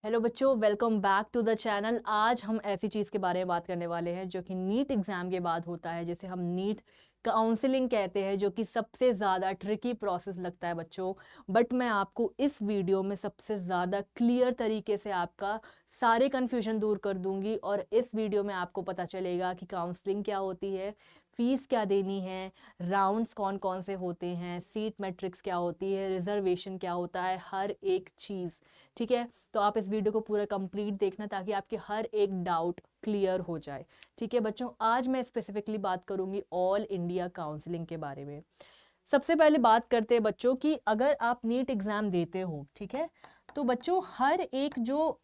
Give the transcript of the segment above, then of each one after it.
Hello बच्चों, welcome back to the channel. आज हम ऐसी चीज़ के बारे में बात करने वाले हैं जो कि नीट एग्ज़ाम के बाद होता है, जिसे हम नीट काउंसलिंग कहते हैं, जो कि सबसे ज़्यादा ट्रिकी प्रोसेस लगता है बच्चों। बट मैं आपको इस वीडियो में सबसे ज़्यादा क्लियर तरीके से आपका सारे कन्फ्यूजन दूर कर दूंगी और इस वीडियो में आपको पता चलेगा कि काउंसलिंग क्या होती है, फीस क्या देनी है, राउंड्स कौन कौन से होते हैं, सीट मैट्रिक्स क्या होती है, रिजर्वेशन क्या होता है, हर एक चीज़। ठीक है, तो आप इस वीडियो को पूरा कंप्लीट देखना ताकि आपके हर एक डाउट क्लियर हो जाए। ठीक है बच्चों, आज मैं स्पेसिफिकली बात करूंगी ऑल इंडिया काउंसलिंग के बारे में। सबसे पहले बात करते हैं बच्चों कि अगर आप नीट एग्जाम देते हो, ठीक है, तो बच्चों हर एक जो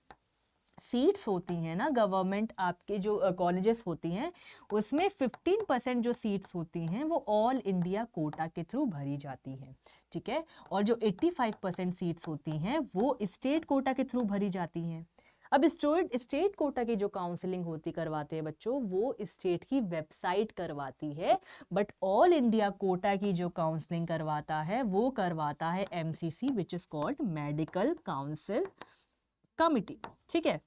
सीट्स होती हैं ना, गवर्नमेंट आपके जो कॉलेजेस होती हैं, उसमें 15% जो सीट्स होती हैं वो ऑल इंडिया कोटा के थ्रू भरी जाती हैं। ठीक है, और जो 85% सीट्स होती हैं वो स्टेट कोटा के थ्रू भरी जाती हैं। अब स्टेट कोटा की जो काउंसलिंग होती करवाते हैं बच्चों, वो स्टेट की वेबसाइट करवाती है। बट ऑल इंडिया कोटा की जो काउंसलिंग करवाता है वो करवाता है MCC, which is called medical council committee. ठीक है,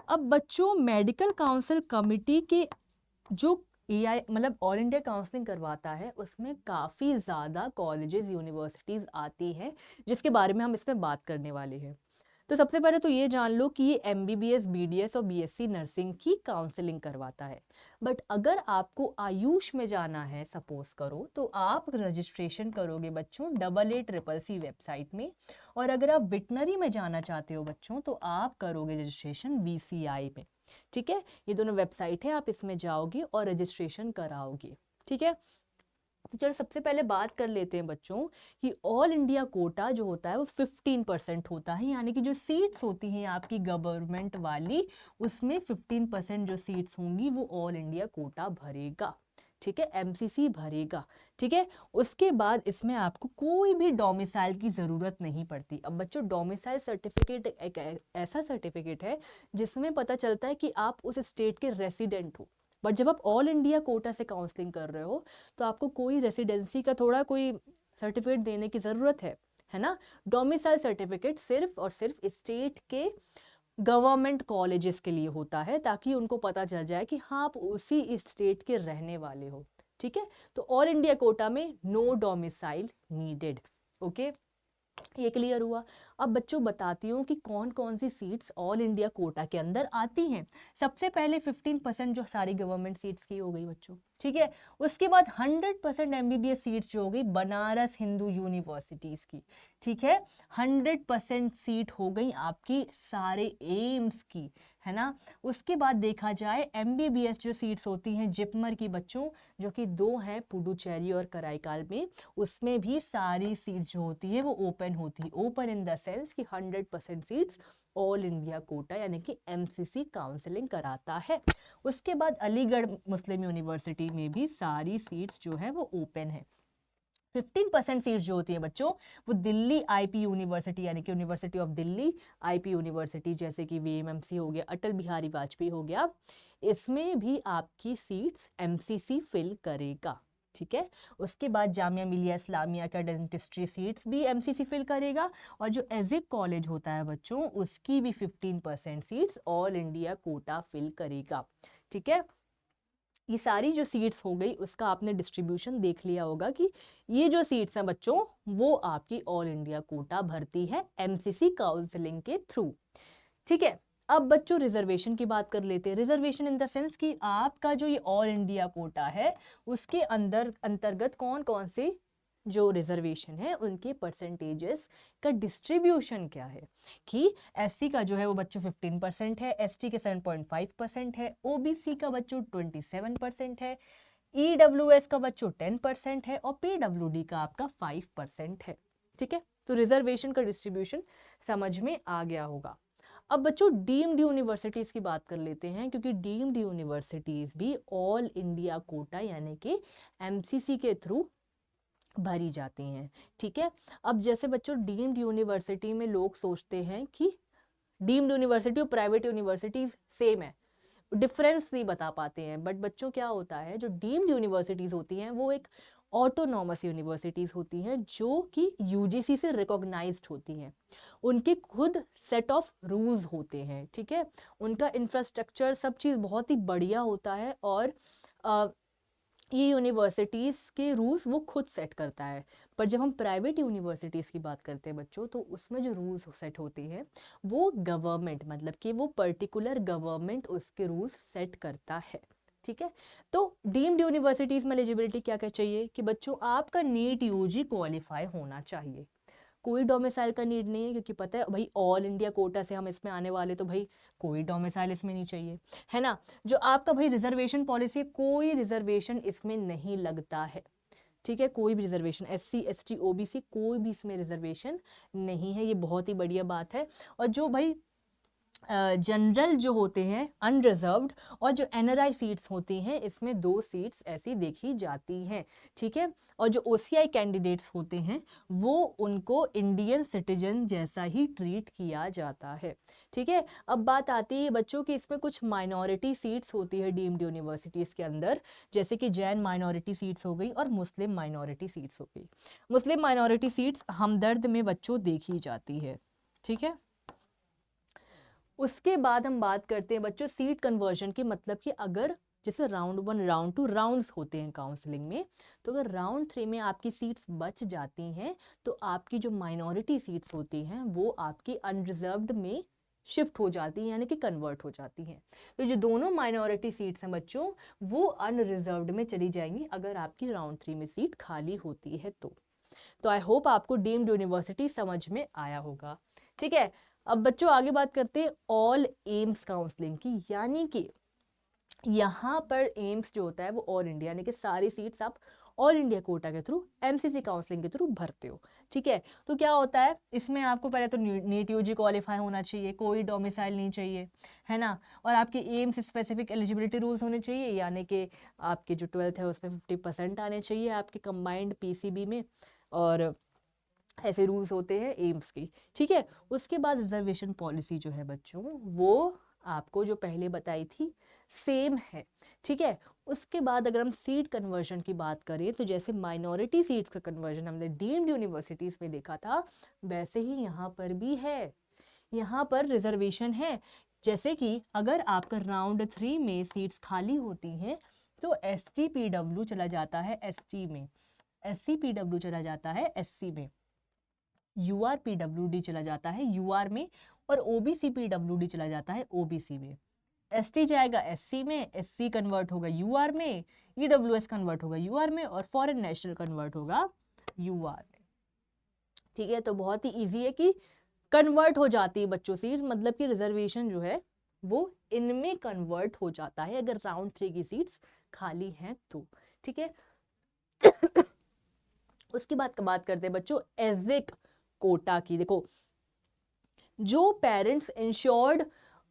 अब बच्चों मेडिकल काउंसिल कमिटी के जो एआई मतलब ऑल इंडिया काउंसलिंग करवाता है, उसमें काफ़ी ज़्यादा कॉलेजेस यूनिवर्सिटीज़ आती हैं, जिसके बारे में हम इसमें बात करने वाले हैं। तो सबसे पहले तो ये जान लो कि ये एमबीबीएस, बीडीएस और बीएससी नर्सिंग की काउंसलिंग करवाता है। बट अगर आपको आयुष में जाना है, सपोज करो, तो आप रजिस्ट्रेशन करोगे बच्चों 88CCC वेबसाइट में। और अगर आप वेटनरी में जाना चाहते हो बच्चों, तो आप करोगे रजिस्ट्रेशन वीसीआई में। ठीक है, ये दोनों वेबसाइट है, आप इसमें जाओगे और रजिस्ट्रेशन कराओगे। ठीक है, तो चलो सबसे पहले बात कर लेते हैं बच्चों कि ऑल इंडिया कोटा जो होता है वो 15% होता है, यानी कि जो सीट्स होती हैं आपकी गवर्नमेंट वाली, उसमें 15% जो सीट्स होंगी वो ऑल इंडिया कोटा भरेगा। ठीक है, एमसीसी भरेगा। ठीक है, उसके बाद इसमें आपको कोई भी डोमिसाइल की ज़रूरत नहीं पड़ती। अब बच्चों डोमिसाइल सर्टिफिकेट एक ऐसा सर्टिफिकेट है जिसमें पता चलता है कि आप उस स्टेट के रेसिडेंट हो। बट जब आप ऑल इंडिया कोटा से काउंसलिंग कर रहे हो तो आपको कोई रेसिडेंसी का थोड़ा कोई सर्टिफिकेट देने की ज़रूरत है ना। डोमिसाइल सर्टिफिकेट सिर्फ और सिर्फ स्टेट के गवर्नमेंट कॉलेजेस के लिए होता है, ताकि उनको पता चल जाए कि हाँ आप उसी स्टेट के रहने वाले हो। ठीक है, तो ऑल इंडिया कोटा में नो डोमिसाइल नीडेड। ओके, ये क्लियर हुआ। अब बच्चों बताती हूँ कि कौन कौन सी सीट्स ऑल इंडिया कोटा के अंदर आती हैं। सबसे पहले 15% जो सारी गवर्नमेंट सीट्स की हो गई बच्चों। ठीक है, उसके बाद 100% एमबीबीएस सीट्स जो हो गई बनारस हिंदू यूनिवर्सिटीज की। ठीक है, 100% सीट हो गई आपकी सारे एम्स की, है ना। उसके बाद देखा जाए एमबीबीएस जो सीट्स होती हैं जिपमर की बच्चों, जो कि 2 हैं पुडुचेरी और कराईकाल में, उसमें भी सारी सीट जो होती है वो ओपन होती है। ओपन इन द सेंस कि 100% सीट्स ऑल इंडिया कोटा यानी कि एमसीसी काउंसलिंग कराता है। उसके बाद अलीगढ़ मुस्लिम यूनिवर्सिटी में भी सारी सीट्स जो है वो ओपन है। 15% सीट्स जो होती है बच्चों वो दिल्ली आईपी यूनिवर्सिटी यानी कि university of Delhi IP university, जैसे कि वीएमएमसी हो गया, अटल बिहारी वाजपेयी हो गया, इसमें भी आपकी सीट्स एमसीसी फिल करेगा। ठीक है, उसके बाद जामिया मिलिया इस्लामिया का डेंटिस्ट्री सीट्स भी एमसीसी फिल करेगा। और जो एजिक कॉलेज होता है बच्चों, उसकी भी 15% seats all India quota fill करेगा। ठीक है, ये सारी जो सीट्स हो गई उसका आपने डिस्ट्रीब्यूशन देख लिया होगा कि ये जो सीट्स हैं बच्चों वो आपकी ऑल इंडिया कोटा भरती है एमसीसी काउंसलिंग के थ्रू। ठीक है, अब बच्चों रिजर्वेशन की बात कर लेते हैं। रिजर्वेशन इन द सेंस कि आपका जो ये ऑल इंडिया कोटा है उसके अंदर अंतर्गत कौन कौन से जो रिजर्वेशन है उनके परसेंटेजेस का डिस्ट्रीब्यूशन क्या है। कि एससी का जो है वो बच्चों 15% है, एसटी के 7.5% है, ओबीसी का बच्चों 27% है, ईडब्ल्यूएस का बच्चों 10% है और पीडब्ल्यूडी का आपका 5% है। ठीक है, तो रिजर्वेशन का डिस्ट्रीब्यूशन समझ में आ गया होगा। अब बच्चों डीम्ड यूनिवर्सिटीज की बात कर लेते हैं, क्योंकि डीम्ड यूनिवर्सिटीज भी ऑल इंडिया कोटा यानी कि एमसीसी के थ्रू भरी जाती हैं। ठीक है, अब जैसे बच्चों डीम्ड यूनिवर्सिटी में लोग सोचते हैं कि डीम्ड यूनिवर्सिटी और प्राइवेट यूनिवर्सिटीज सेम है, डिफरेंस नहीं बता पाते हैं। बट बच्चों क्या होता है, जो डीम्ड यूनिवर्सिटीज होती हैं वो एक ऑटोनॉमस यूनिवर्सिटीज़ होती हैं जो कि यूजीसी से रिकॉग्नाइज्ड होती हैं। उनके खुद सेट ऑफ रूल्स होते हैं, ठीक है, उनका इंफ्रास्ट्रक्चर सब चीज़ बहुत ही बढ़िया होता है और ये यूनिवर्सिटीज़ के रूल्स वो खुद सेट करता है। पर जब हम प्राइवेट यूनिवर्सिटीज़ की बात करते हैं बच्चों, तो उसमें जो रूल्स सेट होते हैं वो गवर्नमेंट, मतलब कि वो पर्टिकुलर गवर्नमेंट उसके रूल्स सेट करता है, ठीक है। तो डीम्ड यूनिवर्सिटीज़ में एलिजिबिलिटी क्या क्या चाहिए कि बच्चों आपका नीट यूजी क्वालिफाई होना चाहिए। कोई डोमिसाइल का नीड नहीं है, क्योंकि पता है भाई ऑल इंडिया कोटा से हम इसमें आने वाले, तो भाई कोई डोमिसाइल इसमें नहीं चाहिए, है ना। जो आपका भाई रिजर्वेशन पॉलिसी है, कोई रिजर्वेशन इसमें नहीं लगता है, ठीक है, कोई भी रिजर्वेशन SC ST OBC कोई भी इसमें रिजर्वेशन नहीं है, ये बहुत ही बढ़िया बात है। और जो भाई जनरल जो होते हैं अनरिजर्व्ड और जो NRI सीट्स होती हैं, इसमें 2 सीट्स ऐसी देखी जाती हैं, ठीक है। और जो OCI कैंडिडेट्स होते हैं वो उनको इंडियन सिटीजन जैसा ही ट्रीट किया जाता है, ठीक है। अब बात आती है बच्चों की इसमें कुछ माइनॉरिटी सीट्स होती है डीम्ड यूनिवर्सिटीज़ के अंदर, जैसे कि जैन माइनॉरिटी सीट्स हो गई और मुस्लिम माइनॉरिटी सीट्स हो गई। मुस्लिम माइनॉरिटी सीट्स हमदर्द में बच्चों देखी जाती है, ठीक है। उसके बाद हम बात करते हैं बच्चों सीट कन्वर्जन की, मतलब कि अगर जैसे राउंड 1 राउंड 2 राउंड्स होते हैं काउंसलिंग में, तो अगर राउंड 3 में आपकी सीट्स बच जाती हैं तो आपकी जो माइनॉरिटी सीट्स होती हैं वो आपकी अनरिजर्व्ड में शिफ्ट हो जाती हैं, यानी कि कन्वर्ट हो जाती हैं। तो जो दोनों माइनॉरिटी सीट्स हैं बच्चों वो अनरिजर्व्ड में चली जाएंगी अगर आपकी राउंड 3 में सीट खाली होती है तो आई होप आपको डीम्ड यूनिवर्सिटी समझ में आया होगा, ठीक है। अब बच्चों आगे बात करते हैं ऑल एम्स काउंसलिंग की, यानी कि यहाँ पर एम्स जो होता है वो ऑल इंडिया, यानी कि सारी सीट्स आप ऑल इंडिया कोटा के थ्रू MCC काउंसलिंग के थ्रू भरते हो, ठीक है। तो क्या होता है इसमें आपको पहले तो नीट यूजी क्वालिफाई होना चाहिए, कोई डोमिसाइल नहीं चाहिए, है ना। और आपके एम्स स्पेसिफिक एलिजिबिलिटी रूल्स होने चाहिए, यानी कि आपके जो 12th है उसमें 50% आने चाहिए आपके कंबाइंड PCB में, और ऐसे रूल्स होते हैं एम्स की, ठीक है। उसके बाद रिजर्वेशन पॉलिसी जो है बच्चों वो आपको जो पहले बताई थी सेम है, ठीक है। उसके बाद अगर हम सीट कन्वर्जन की बात करें तो जैसे माइनॉरिटी सीट्स का कन्वर्जन हमने डीम्ड यूनिवर्सिटीज़ में देखा था, वैसे ही यहाँ पर भी है, यहाँ पर रिजर्वेशन है। जैसे कि अगर आपका राउंड 3 में सीट्स खाली होती हैं तो ST PW चला जाता है ST में, SC PW चला जाता है SC में, UR PWD चला जाता है UR में, और OBC PWD चला जाता है OBC में। ST जाएगा SC में, SC कन्वर्ट होगा UR में, EWS कन्वर्ट होगा UR में, और फॉरेन नेशनल कन्वर्ट होगा UR में, ठीक है। तो बहुत ही ईजी है कि कन्वर्ट हो जाती है बच्चों सीट्स, मतलब कि रिजर्वेशन जो है वो इनमें कन्वर्ट हो जाता है अगर राउंड 3 की सीट्स खाली हैं तो, ठीक है। उसके बाद बात करते हैं बच्चों एजिक कोटा की। देखो जो पेरेंट्स इंश्योर्ड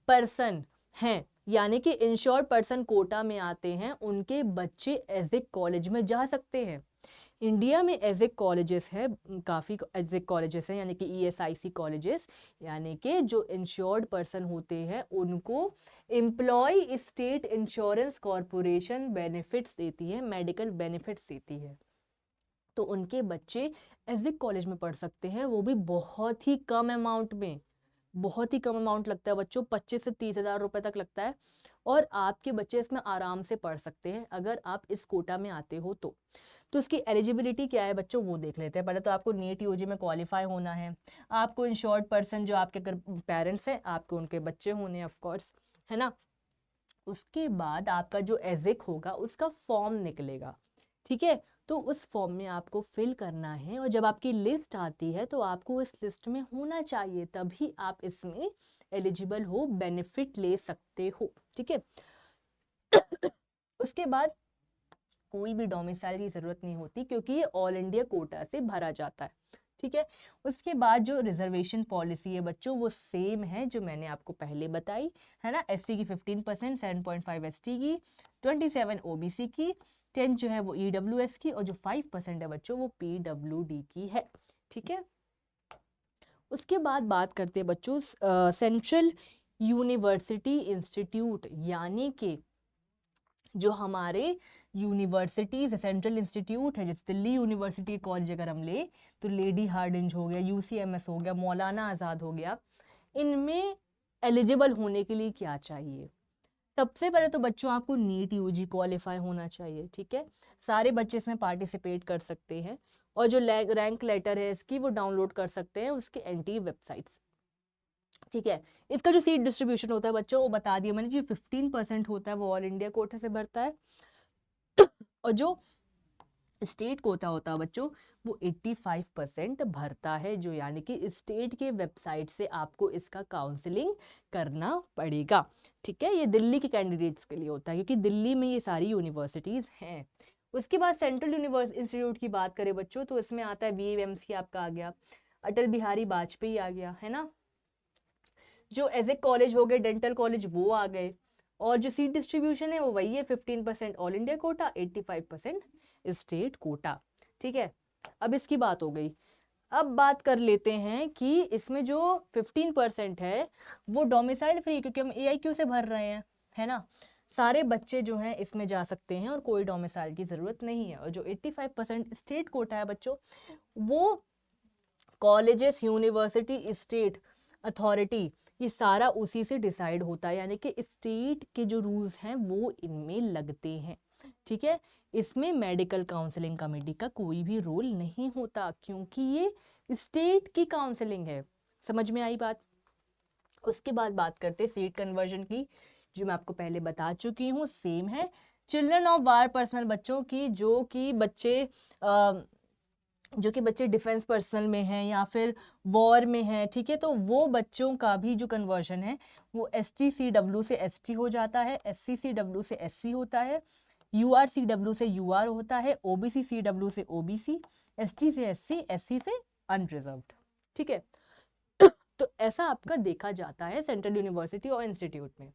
पर्सन हैं, यानी कि इंश्योर्ड पर्सन कोटा में आते हैं, उनके बच्चे एजिक कॉलेज में जा सकते हैं। इंडिया में एजिक कॉलेजेस है, काफ़ी एजिक कॉलेजेस हैं, यानी कि ESIC कॉलेजेस, यानी कि जो इंश्योर्ड पर्सन होते हैं उनको employ state insurance corporation benefits देती है, मेडिकल बेनिफिट्स देती है, तो उनके बच्चे एजिक कॉलेज में पढ़ सकते हैं, वो भी बहुत ही कम अमाउंट में, बहुत ही कम अमाउंट लगता है बच्चों, 25 से 30 हज़ार रुपए तक लगता है, और आपके बच्चे इसमें आराम से पढ़ सकते हैं अगर आप इस कोटा में आते हो तो इसकी एलिजिबिलिटी क्या है बच्चों वो देख लेते हैं। पहले तो आपको नीट यूजी में क्वालिफाई होना है, आपको इंश्योर्ड पर्सन जो आपके अगर पेरेंट्स हैं आपको उनके बच्चे होने ऑफ कोर्स, है ना। उसके बाद आपका जो एजिक होगा उसका फॉर्म निकलेगा, ठीक है। तो उस फॉर्म में आपको फिल करना है, और जब आपकी लिस्ट आती है तो आपको इस लिस्ट में होना चाहिए, तभी आप इसमें एलिजिबल हो, बेनिफिट ले सकते हो, ठीक है। उसके बाद कोई भी डोमिसाइल की जरूरत नहीं होती, क्योंकि ये ऑल इंडिया कोटा से भरा जाता है, ठीक है। उसके बाद जो रिजर्वेशन पॉलिसी है बच्चों वो सेम है जो मैंने आपको पहले बताई, है ना। SC की 15%, 7.5 ST की, 27 OBC की, 10 जो है वो EWS की, और जो 5% है बच्चों वो PWD की है, ठीक है। उसके बाद बात करते हैं बच्चों सेंट्रल यूनिवर्सिटी इंस्टीट्यूट, यानी कि जो हमारे यूनिवर्सिटीज, सेंट्रल इंस्टीट्यूट है, जैसे दिल्ली यूनिवर्सिटी कॉलेज अगर हम ले तो लेडी हार्डिंज हो गया, यूसीएमएस हो गया, मौलाना आज़ाद हो गया, इनमें एलिजिबल होने के लिए क्या चाहिए? सबसे पहले तो बच्चों आपको नीट यूजी क्वालिफाई होना चाहिए, ठीक है। सारे बच्चे इसमें पार्टिसिपेट कर सकते हैं और जो रैंक लेटर है इसकी वो डाउनलोड कर सकते हैं उसके एनटी वेबसाइट से, ठीक है। इसका जो सीट डिस्ट्रीब्यूशन होता है बच्चों वो बता दिया मैंने, जो 15% होता है वो ऑल इंडिया कोटा से भरता है और जो स्टेट कोटा होता है बच्चों वो 85% भरता है, जो यानी कि स्टेट के वेबसाइट से आपको इसका काउंसलिंग करना पड़ेगा, ठीक है। ये दिल्ली के कैंडिडेट्स के लिए होता है क्योंकि दिल्ली में ये सारी यूनिवर्सिटीज़ हैं। उसके बाद सेंट्रल इंस्टीट्यूट की बात करें बच्चों तो इसमें आता है वीएमसी आपका आ गया, अटल बिहारी वाजपेयी आ गया, है ना। जो एज ए कॉलेज हो गए डेंटल कॉलेज वो आ गए, और जो सीट डिस्ट्रीब्यूशन है वो वही है, 15% all India Kota, 85% state quota, ठीक है। अब इसकी बात हो गई। अब बात कर लेते हैं कि इसमें जो 15% है वो डोमिसाइल फ्री, क्योंकि हम AIQ से भर रहे हैं, है ना। सारे बच्चे जो हैं इसमें जा सकते हैं और कोई डोमिसाइल की ज़रूरत नहीं है। और जो 85% स्टेट कोटा है बच्चों वो कॉलेजेस, यूनिवर्सिटी, स्टेट अथॉरिटी, ये सारा उसी से डिसाइड होता है, यानी कि स्टेट के जो रूल्स हैं वो इनमें लगते हैं, ठीक है। इसमें मेडिकल काउंसलिंग कमेटी का कोई भी रोल नहीं होता क्योंकि ये स्टेट की काउंसलिंग है। समझ में आई बात? उसके बाद बात करते हैं सीट कन्वर्जन की, जो मैं आपको पहले बता चुकी हूँ, सेम है। चिल्ड्रन ऑफ वार पर्सनल बच्चों की, जो कि बच्चे डिफेंस पर्सनल में हैं या फिर वॉर में हैं, ठीक है, तो वो बच्चों का भी जो कन्वर्जन है वो STCW से ST हो जाता है, SCCW से SC होता है, URCW से UR होता है, OBCCW से OBC, ST से SC, SC से अनरिजर्व्ड, ठीक है। तो ऐसा आपका देखा जाता है सेंट्रल यूनिवर्सिटी और इंस्टीट्यूट में।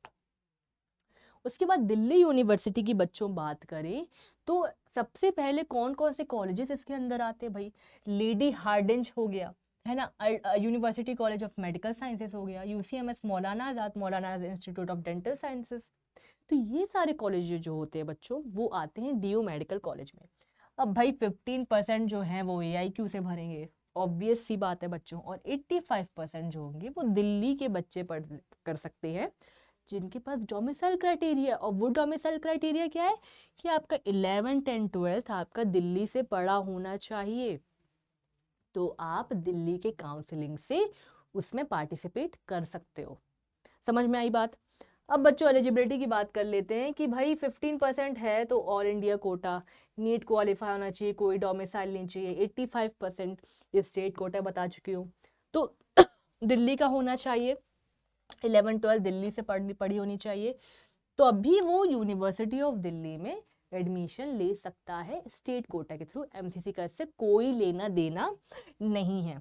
उसके बाद दिल्ली यूनिवर्सिटी की बच्चों बात करें तो सबसे पहले कौन कौन से कॉलेजेस इसके अंदर आते हैं भाई? लेडी हार्डिंज हो गया, है ना, university college of medical sciences हो गया, UCMS Maulana Azad, Maulana institute of dental sciences. तो ये सारे कॉलेज जो होते हैं बच्चों वो आते हैं DU मेडिकल कॉलेज में। अब भाई 15% जो है वो AIQ से भरेंगे, ऑब्वियस सी बात है बच्चों, और 85% जो होंगे वो दिल्ली के बच्चे पढ़ कर सकते हैं जिनके पास डोमिसाइल क्राइटेरिया। और वो डोमिसाइल क्राइटेरिया क्या है कि आपका 11, 10, 12 आपका दिल्ली से पढ़ा होना चाहिए, तो आप दिल्ली के काउंसलिंग से उसमें पार्टिसिपेट कर सकते हो। समझ में आई बात? अब बच्चों एलिजिबिलिटी की बात कर लेते हैं कि भाई 15% है तो all India quota, NEET qualify होना चाहिए, कोई डोमिसाइल नहीं चाहिए, 85% स्टेट कोटा बता चुकी हूँ, तो दिल्ली का होना चाहिए, 11-12 दिल्ली से पढ़ी होनी चाहिए, तो अभी वो यूनिवर्सिटी ऑफ दिल्ली में एडमिशन ले सकता है स्टेट कोटा के थ्रू। MCC का इससे कोई लेना देना नहीं है।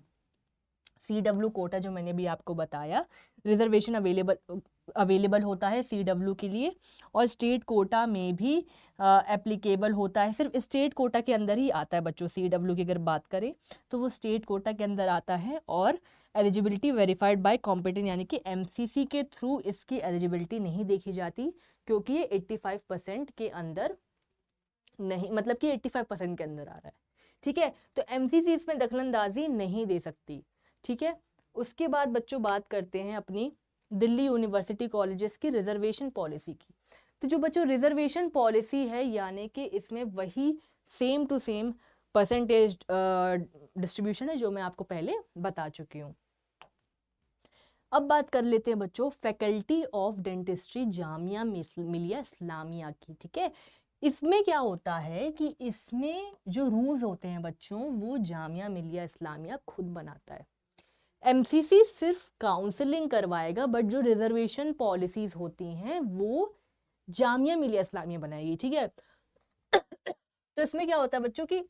CW कोटा जो मैंने भी आपको बताया, रिजर्वेशन अवेलेबल होता है CW के लिए, और स्टेट कोटा में भी एप्लीकेबल होता है। सिर्फ स्टेट कोटा के अंदर ही आता है बच्चों, CW की अगर बात करें तो वो स्टेट कोटा के अंदर आता है, और एलिजिबिलिटी वेरीफाइड बाय कॉम्पिटेंट, यानी कि MCC के थ्रू इसकी एलिजिबिलिटी नहीं देखी जाती क्योंकि ये 85% के अंदर नहीं, मतलब कि 85% के अंदर आ रहा है, ठीक है। तो MCC इसमें दखलंदाजी नहीं दे सकती, ठीक है। उसके बाद बच्चों बात करते हैं अपनी दिल्ली यूनिवर्सिटी कॉलेजेस की रिजर्वेशन पॉलिसी की। तो जो बच्चों रिजर्वेशन पॉलिसी है, यानी कि इसमें वही same to same percentage distribution है जो मैं आपको पहले बता चुकी हूँ। अब बात कर लेते हैं बच्चों faculty of dentistry Jamia Millia Islamia की, ठीक है। इसमें क्या होता है कि इसमें जो रूल्स होते हैं बच्चों वो जामिया मिलिया इस्लामिया खुद बनाता है। MCC सिर्फ काउंसलिंग करवाएगा, बट जो रिजर्वेशन पॉलिसीज होती हैं वो जामिया मिलिया इस्लामिया बनाएगी, ठीक है। तो इसमें क्या होता है बच्चों की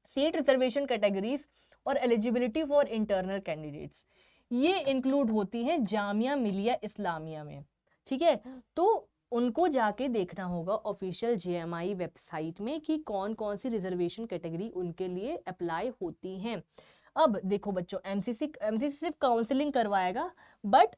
सीट रिजर्वेशन कैटेगरीज और एलिजिबिलिटी फॉर इंटरनल कैंडिडेट्स ये इंक्लूड होती हैं जामिया मिलिया इस्लामिया में, ठीक है। तो उनको जाके देखना होगा ऑफिशियल JMI वेबसाइट में कि कौन कौन सी रिजर्वेशन कैटेगरी उनके लिए अप्लाई होती हैं। अब देखो बच्चों MCC सिर्फ काउंसलिंग करवाएगा, बट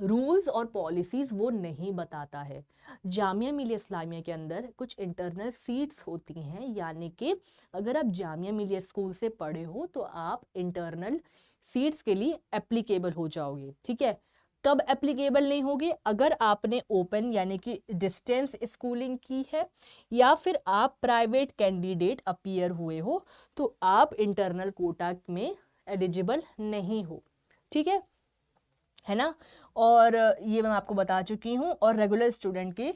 रूल्स और पॉलिसीज़ वो नहीं बताता है। जामिया मिलिया इस्लामिया के अंदर कुछ इंटरनल सीट्स होती हैं, यानी कि अगर आप जामिया मिलिया स्कूल से पढ़े हो तो आप इंटरनल सीट्स के लिए एप्लीकेबल हो जाओगे। ठीक है, कब एप्लीकेबल नहीं होगे? अगर आपने ओपन यानी कि डिस्टेंस स्कूलिंग की है या फिर आप प्राइवेट कैंडिडेट अपीयर हुए हो तो आप इंटरनल कोटा में एलिजिबल नहीं हो। ठीक है ना। और ये मैं आपको बता चुकी हूँ। और रेगुलर स्टूडेंट के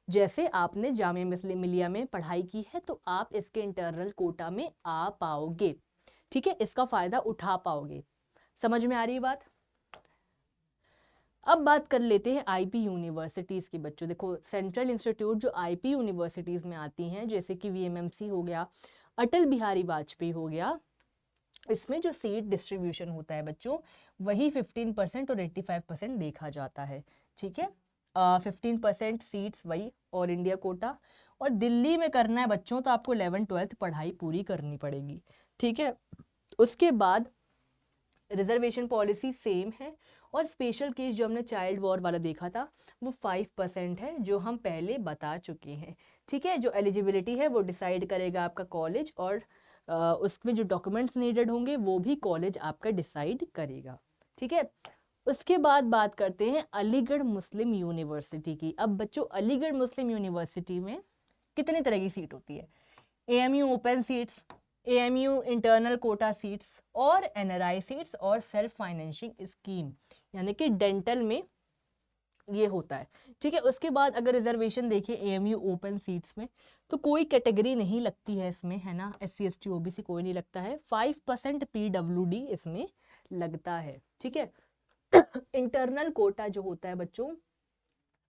जैसे आपने जामिया मिलिया में पढ़ाई की है तो आप इसके इंटरनल कोटा में आ पाओगे। ठीक है, इसका फायदा उठा पाओगे। समझ में आ रही है बात? अब बात कर लेते हैं आईपी यूनिवर्सिटीज़ की। बच्चों देखो, सेंट्रल इंस्टीट्यूट जो आईपी यूनिवर्सिटीज़ में आती हैं, जैसे कि वीएमएमसी हो गया, अटल बिहारी वाजपेयी हो गया, इसमें जो सीट डिस्ट्रीब्यूशन होता है बच्चों, वही 15% और 85% देखा जाता है। ठीक है, 15% सीट्स वही ऑल इंडिया कोटा। और दिल्ली में करना है बच्चों तो आपको 11th-12th पढ़ाई पूरी करनी पड़ेगी। ठीक है, उसके बाद रिजर्वेशन पॉलिसी सेम है। और स्पेशल केस जो हमने चाइल्ड वॉर वाला देखा था वो 5% है, जो हम पहले बता चुके हैं। ठीक है, जो एलिजिबिलिटी है वो डिसाइड करेगा आपका कॉलेज, और उसमें जो डॉक्यूमेंट्स नीडेड होंगे वो भी कॉलेज आपका डिसाइड करेगा। ठीक है, उसके बाद बात करते हैं अलीगढ़ मुस्लिम यूनिवर्सिटी की। अब बच्चों, अलीगढ़ मुस्लिम यूनिवर्सिटी में कितने तरह की सीट होती है? AMU open seats, AMU internal Kota seats, और एनआरआई सीट्स, और सेल्फ फाइनेंसिंग स्कीम, यानी कि डेंटल में ये होता है। ठीक है, उसके बाद अगर रिजर्वेशन देखिए एएमयू ओपन सीट्स में तो कोई कैटेगरी नहीं लगती है इसमें, है ना। एससी एसटी ओबीसी कोई नहीं लगता है। 5% पीडब्ल्यूडी इसमें लगता है। ठीक है, इंटरनल कोटा जो होता है बच्चों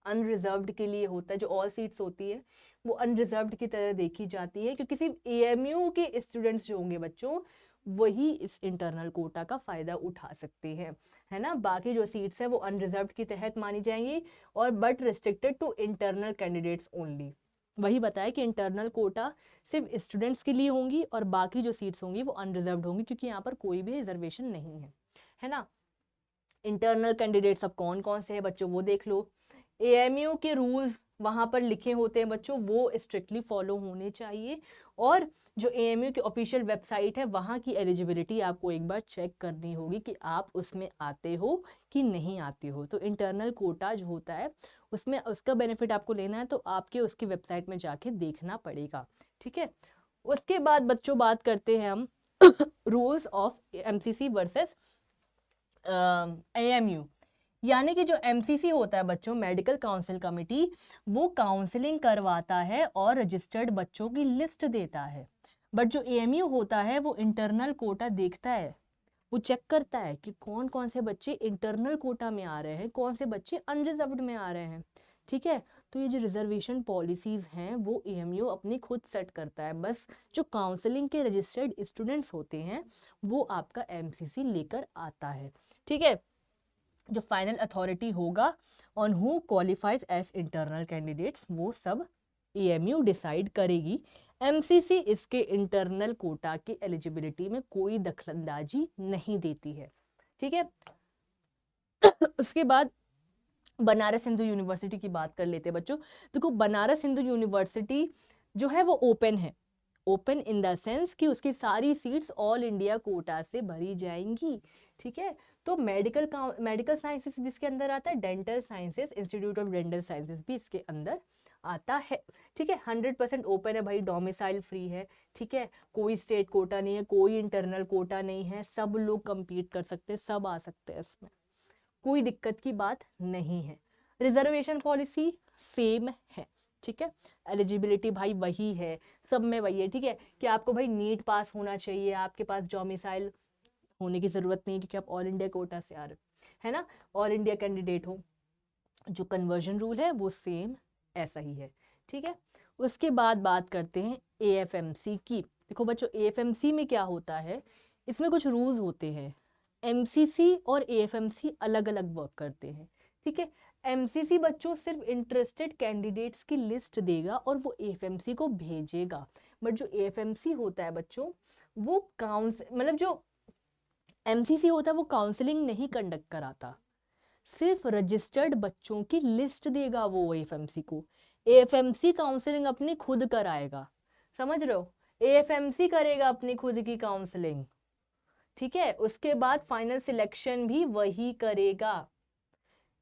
अनरिजर्व्ड के लिए होता है। जो ऑल सीट्स होती है वो अनरिजर्व्ड की तरह देखी जाती है, क्योंकि सिर्फ एएमयू के स्टूडेंट्स जो होंगे बच्चों वही इस इंटरनल कोटा का फायदा उठा सकते हैं, है ना। बाकी जो सीट्स है वो अनरिजर्व्ड की तहत मानी जाएंगी, और but restricted to internal candidates only. वही बताया कि इंटरनल कोटा सिर्फ स्टूडेंट्स के लिए होंगी, और बाकी जो सीट्स होंगी वो अनरिजर्व्ड होंगी, क्योंकि यहाँ पर कोई भी रिजर्वेशन नहीं है ना। इंटरनल कैंडिडेट्स अब कौन कौन से हैं बच्चों वो देख लो। एएमयू के रूल्स वहाँ पर लिखे होते हैं बच्चों, वो स्ट्रिक्टली फॉलो होने चाहिए। और जो एएमयू की ऑफिशियल वेबसाइट है वहाँ की एलिजिबिलिटी आपको एक बार चेक करनी होगी कि आप उसमें आते हो कि नहीं आते हो। तो इंटरनल कोटा जो होता है उसमें उसका बेनिफिट आपको लेना है तो आपके उसकी वेबसाइट में जाके देखना पड़ेगा। ठीक है, उसके बाद बच्चों बात करते हैं हम rules of MCC versus AMU. यानी कि जो एमसीसी होता है बच्चों, मेडिकल काउंसिल कमेटी, वो काउंसलिंग करवाता है और रजिस्टर्ड बच्चों की लिस्ट देता है। बट जो एएमयू होता है वो इंटरनल कोटा देखता है, वो चेक करता है कि कौन कौन से बच्चे इंटरनल कोटा में आ रहे हैं, कौन से बच्चे अनरिजर्व्ड में आ रहे हैं। ठीक है, तो ये जो रिजर्वेशन पॉलिसीज़ हैं वो एएमयू अपनी खुद सेट करता है। बस जो काउंसलिंग के रजिस्टर्ड स्टूडेंट्स होते हैं वो आपका एमसीसी लेकर आता है। ठीक है, जो फाइनल अथॉरिटी होगा on who qualifies as internal candidates वो सब एएमयू डिसाइड करेगी। एमसीसी इसके इंटरनल कोटा की एलिजिबिलिटी में कोई दखलंदाजी नहीं देती है। ठीक है, उसके बाद बनारस हिंदू यूनिवर्सिटी की बात कर लेते हैं बच्चों। देखो, बनारस हिंदू यूनिवर्सिटी जो है वो ओपन है। ओपन इन द सेंस कि उसकी सारी सीट्स ऑल इंडिया कोटा से भरी जाएंगी। ठीक है, तो मेडिकल साइंसेस भी इसके अंदर आता है, dental sciences, institute of dental sciences भी इसके अंदर आता है। ठीक है, 100% ओपन है भाई, डोमिसाइल फ्री है। ठीक है, कोई स्टेट कोटा नहीं है, कोई इंटरनल कोटा नहीं है, सब लोग compete कर सकते हैं, सब आ सकते हैं इसमें, कोई दिक्कत की बात नहीं है। रिजर्वेशन पॉलिसी सेम है। ठीक है, एलिजिबिलिटी भाई वही है, सब में वही है। ठीक है, कि आपको भाई नीट पास होना चाहिए, आपके पास डोमिसाइल होने की ज़रूरत नहीं क्योंकि आप ऑल इंडिया कोटा से आ रहे हो, है ना, ऑल इंडिया कैंडिडेट हो। जो कन्वर्जन रूल है वो सेम ऐसा ही है। ठीक है, उसके बाद बात करते हैं एएफएमसी की। देखो बच्चों, एएफएमसी में क्या होता है, इसमें कुछ रूल्स होते हैं। एमसीसी और एएफएमसी अलग अलग वर्क करते हैं। ठीक है, एमसीसी बच्चों सिर्फ इंटरेस्टेड कैंडिडेट्स की लिस्ट देगा और वो एएफएमसी को भेजेगा। बट जो एएफएमसी होता है बच्चों वो जो एमसीसी होता है वो काउंसलिंग नहीं कंडक्ट कराता। सिर्फ रजिस्टर्ड बच्चों की लिस्ट देगा वो एएफएमसी को। एएफएमसी काउंसलिंग अपनी खुद कराएगा, समझ रहे हो, एएफएमसी करेगा अपनी खुद की काउंसलिंग, ठीक है। उसके बाद फाइनल सिलेक्शन भी वही करेगा।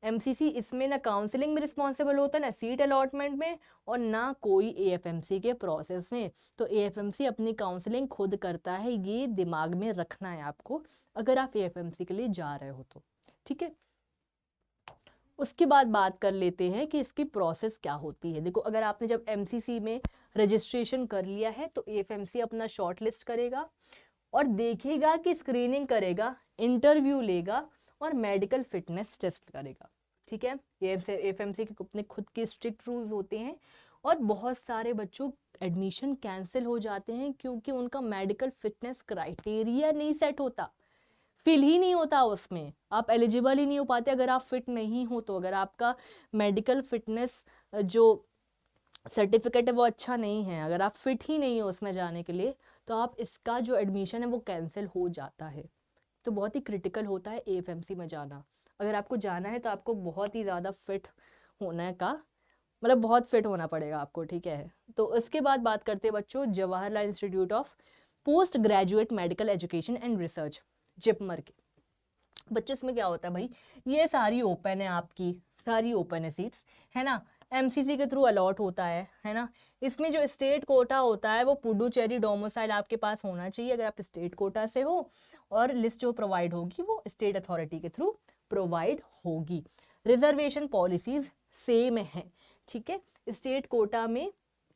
एमसीसी इसमें ना काउंसलिंग में रिस्पॉन्सिबल होता है, ना सीट अलॉटमेंट में, और ना कोई एएफएमसी के प्रोसेस में। तो एएफएमसी अपनी काउंसलिंग खुद करता है, ये दिमाग में रखना है आपको अगर आप एएफएमसी के लिए जा रहे हो तो, ठीक है। उसके बाद बात कर लेते हैं कि इसकी प्रोसेस क्या होती है। देखो, अगर आपने जब एमसीसी में रजिस्ट्रेशन कर लिया है तो एएफएमसी अपना शॉर्ट लिस्ट करेगा और देखेगा कि स्क्रीनिंग करेगा, इंटरव्यू लेगा और मेडिकल फिटनेस टेस्ट करेगा, ठीक है। एएफएमसी के अपने खुद के स्ट्रिक्ट रूल्स होते हैं और बहुत सारे बच्चों एडमिशन कैंसिल हो जाते हैं क्योंकि उनका मेडिकल फिटनेस क्राइटेरिया नहीं सेट होता, फिल ही नहीं होता, उसमें आप एलिजिबल ही नहीं हो पाते अगर आप फिट नहीं हो तो। अगर आपका मेडिकल फिटनेस जो सर्टिफिकेट है वो अच्छा नहीं है, अगर आप फिट ही नहीं हो उसमें जाने के लिए, तो आप इसका जो एडमिशन है वो कैंसिल हो जाता है। तो बहुत ही क्रिटिकल होता है एएफएमसी में जाना। अगर आपको जाना है तो आपको बहुत ही ज़्यादा फिट होने का, मतलब बहुत फिट होना पड़ेगा आपको, ठीक है। तो उसके बाद बात करते हैं बच्चों Jawaharlal institute of post graduate medical education and research, JIPMER के। बच्चों इसमें क्या होता है भाई, ये सारी ओपन है, आपकी सारी ओपन है सीट्स, है ना, एमसीसी के थ्रू अलॉट होता है ना। इसमें जो स्टेट कोटा होता है वो पुडुचेरी डोमिसाइल आपके पास होना चाहिए अगर आप स्टेट कोटा से हो, और लिस्ट जो प्रोवाइड होगी वो स्टेट अथॉरिटी के थ्रू प्रोवाइड होगी। रिजर्वेशन पॉलिसीज सेम है, ठीक है। स्टेट कोटा में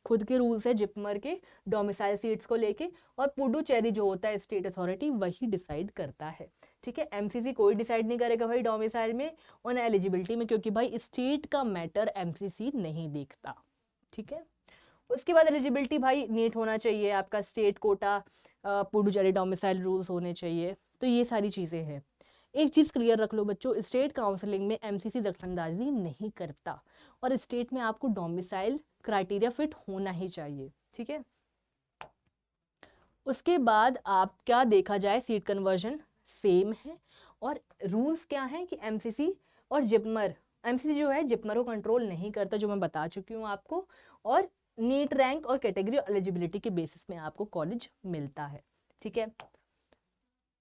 खुद के रूल्स है जिपमर के डोमिसाइल सीट्स को लेके, और पुडुचेरी जो होता है स्टेट अथॉरिटी वही डिसाइड करता है, ठीक है। एमसीसी कोई डिसाइड नहीं करेगा भाई डोमिसाइल में और एलिजिबिलिटी में, क्योंकि भाई स्टेट का मैटर एमसीसी नहीं देखता, ठीक है। उसके बाद एलिजिबिलिटी भाई नीट होना चाहिए आपका, state quota, Puducherry domicile rules होने चाहिए, तो ये सारी चीज़ें हैं। एक चीज़ क्लियर रख लो बच्चों, स्टेट काउंसलिंग में एमसीसी दखलंदाजी नहीं करता और स्टेट में आपको डोमिसाइल क्राइटेरिया फिट होना ही चाहिए, ठीक है। उसके बाद आप क्या देखा जाए, सीट कन्वर्जन सेम है और रूल्स क्या हैं कि एमसीसी और जिपमर, एमसीसी जो है जिपमर को कंट्रोल नहीं करता, जो मैं बता चुकी हूँ आपको, और नीट रैंक और कैटेगरी एलिजिबिलिटी के बेसिस में आपको कॉलेज मिलता है, ठीक है।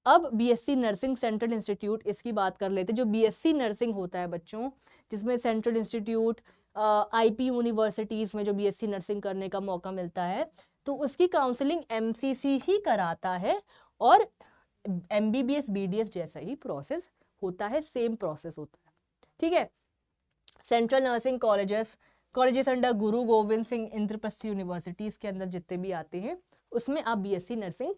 अब बीएससी नर्सिंग सेंट्रल इंस्टीट्यूट, इसकी बात कर लेते हैं। जो बीएससी नर्सिंग होता है बच्चों, जिसमें सेंट्रल इंस्टीट्यूट, आईपी यूनिवर्सिटीज़ में जो बीएससी नर्सिंग करने का मौका मिलता है, तो उसकी काउंसलिंग एमसीसी ही कराता है और एमबीबीएस बीडीएस जैसा ही प्रोसेस होता है, सेम प्रोसेस होता है, ठीक है। सेंट्रल नर्सिंग कॉलेजेस अंडर गुरु गोविंद सिंह इंद्रप्रस्थ यूनिवर्सिटीज़ के अंदर जितने भी आते हैं उसमें आप बीएससी नर्सिंग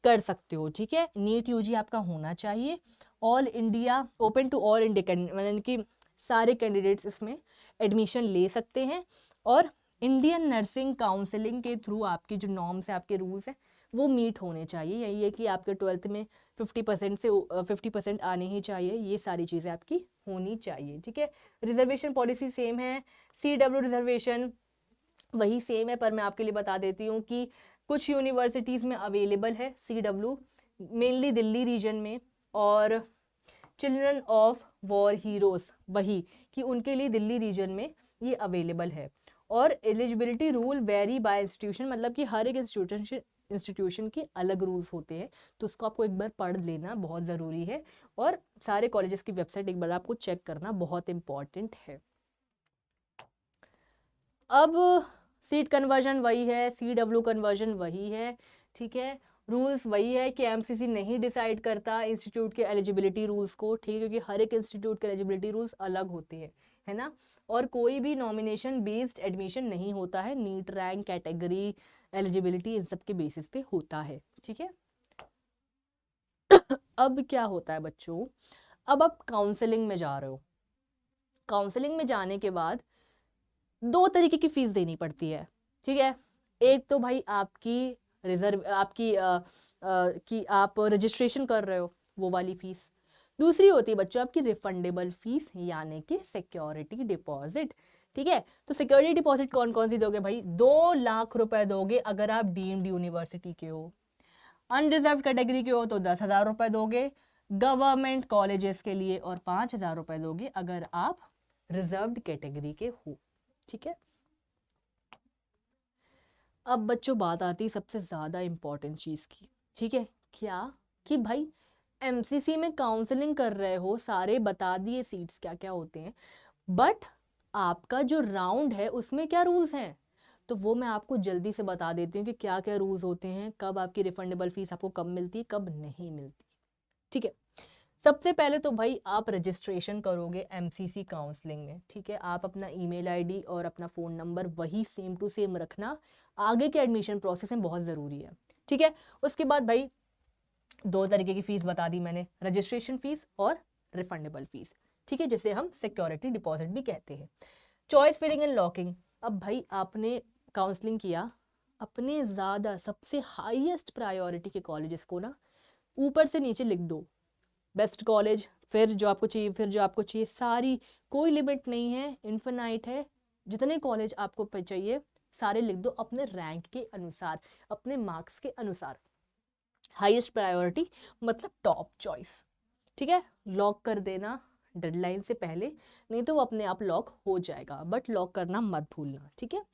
कर सकते हो, ठीक है। नीट यूजी आपका होना चाहिए, all India, open to all India, मतलब कि सारे कैंडिडेट्स इसमें एडमिशन ले सकते हैं, और इंडियन नर्सिंग काउंसलिंग के थ्रू आपके जो नॉर्म्स है, आपके रूल्स हैं, वो मीट होने चाहिए। यही है कि आपके 12th में 50% से 50% आने ही चाहिए, ये सारी चीज़ें आपकी होनी चाहिए, ठीक है। रिजर्वेशन पॉलिसी सेम है, CW रिजर्वेशन वही सेम है, पर मैं आपके लिए बता देती हूँ कि कुछ यूनिवर्सिटीज़ में अवेलेबल है CW, मेनली दिल्ली रीजन में, और चिल्ड्रन ऑफ वॉर हीरोज़ वही कि उनके लिए दिल्ली रीजन में ये अवेलेबल है। और eligibility rule vary by institution, मतलब कि हर एक इंस्टीट्यूशन के अलग रूल्स होते हैं, तो उसको आपको एक बार पढ़ लेना बहुत ज़रूरी है, और सारे कॉलेजेस की वेबसाइट एक बार आपको चेक करना बहुत इम्पॉर्टेंट है। अब सीट कन्वर्जन वही है, CW कन्वर्जन वही है, ठीक है। रूल्स वही है कि एमसीसी नहीं डिसाइड करता इंस्टीट्यूट के एलिजिबिलिटी रूल्स को, ठीक है, क्योंकि हर एक इंस्टीट्यूट के एलिजिबिलिटी रूल्स अलग होते हैं, है ना। और कोई भी नॉमिनेशन बेस्ड एडमिशन नहीं होता है, नीट रैंक, कैटेगरी, एलिजिबिलिटी, इन सब के बेसिस पे होता है, ठीक है। अब क्या होता है बच्चों, अब आप काउंसलिंग में जा रहे हो, काउंसलिंग में जाने के बाद 2 तरीके की फीस देनी पड़ती है, ठीक है। एक तो भाई आपकी कि आप रजिस्ट्रेशन कर रहे हो वो वाली फीस, दूसरी होती है बच्चों आपकी रिफंडेबल फीस, यानी कि सिक्योरिटी डिपॉजिट, ठीक है। तो सिक्योरिटी डिपॉजिट कौन कौन सी दोगे भाई, 2 लाख रुपए दोगे अगर आप डीम्ड यूनिवर्सिटी के हो, अनरिजर्व कैटेगरी के हो तो 10,000 रुपए दोगे, गवर्नमेंट कॉलेजेस के लिए और 5,000 रुपए दोगे अगर आप रिजर्व्ड कैटेगरी के हो। ठीक है, अब बच्चों बात आती है सबसे ज़्यादा इम्पोर्टेंट चीज़ की। ठीक है, क्या कि भाई एमसीसी में काउंसलिंग कर रहे हो, सारे बता दिए सीट्स क्या क्या होते हैं, बट आपका जो राउंड है उसमें क्या रूल्स हैं, तो वो मैं आपको जल्दी से बता देती हूँ कि क्या क्या रूल्स होते हैं, कब आपकी रिफंडेबल फीस आपको कब मिलती है, कब नहीं मिलती। ठीक है, सबसे पहले तो भाई आप रजिस्ट्रेशन करोगे एमसीसी काउंसलिंग में। ठीक है, आप अपना ईमेल आईडी और अपना फ़ोन नंबर वही सेम टू सेम रखना, आगे के एडमिशन प्रोसेस में बहुत ज़रूरी है। ठीक है, उसके बाद भाई 2 तरीके की फ़ीस बता दी मैंने, रजिस्ट्रेशन फ़ीस और रिफंडेबल फ़ीस। ठीक है, जिसे हम सिक्योरिटी डिपॉजिट भी कहते हैं। चॉइस फिलिंग एंड लॉकिंग, अब भाई आपने काउंसलिंग किया, अपने ज़्यादा सबसे हाईएस्ट प्रायोरिटी के कॉलेजेस को ना ऊपर से नीचे लिख दो, बेस्ट कॉलेज, फिर जो आपको चाहिए, फिर जो आपको चाहिए, सारी, कोई लिमिट नहीं है, इन्फिनाइट है, जितने कॉलेज आपको चाहिए सारे लिख दो अपने रैंक के अनुसार, अपने मार्क्स के अनुसार, हाईएस्ट प्रायोरिटी मतलब टॉप चॉइस। ठीक है, लॉक कर देना डेडलाइन से पहले, नहीं तो वो अपने आप लॉक हो जाएगा, बट लॉक करना मत भूलना। ठीक है,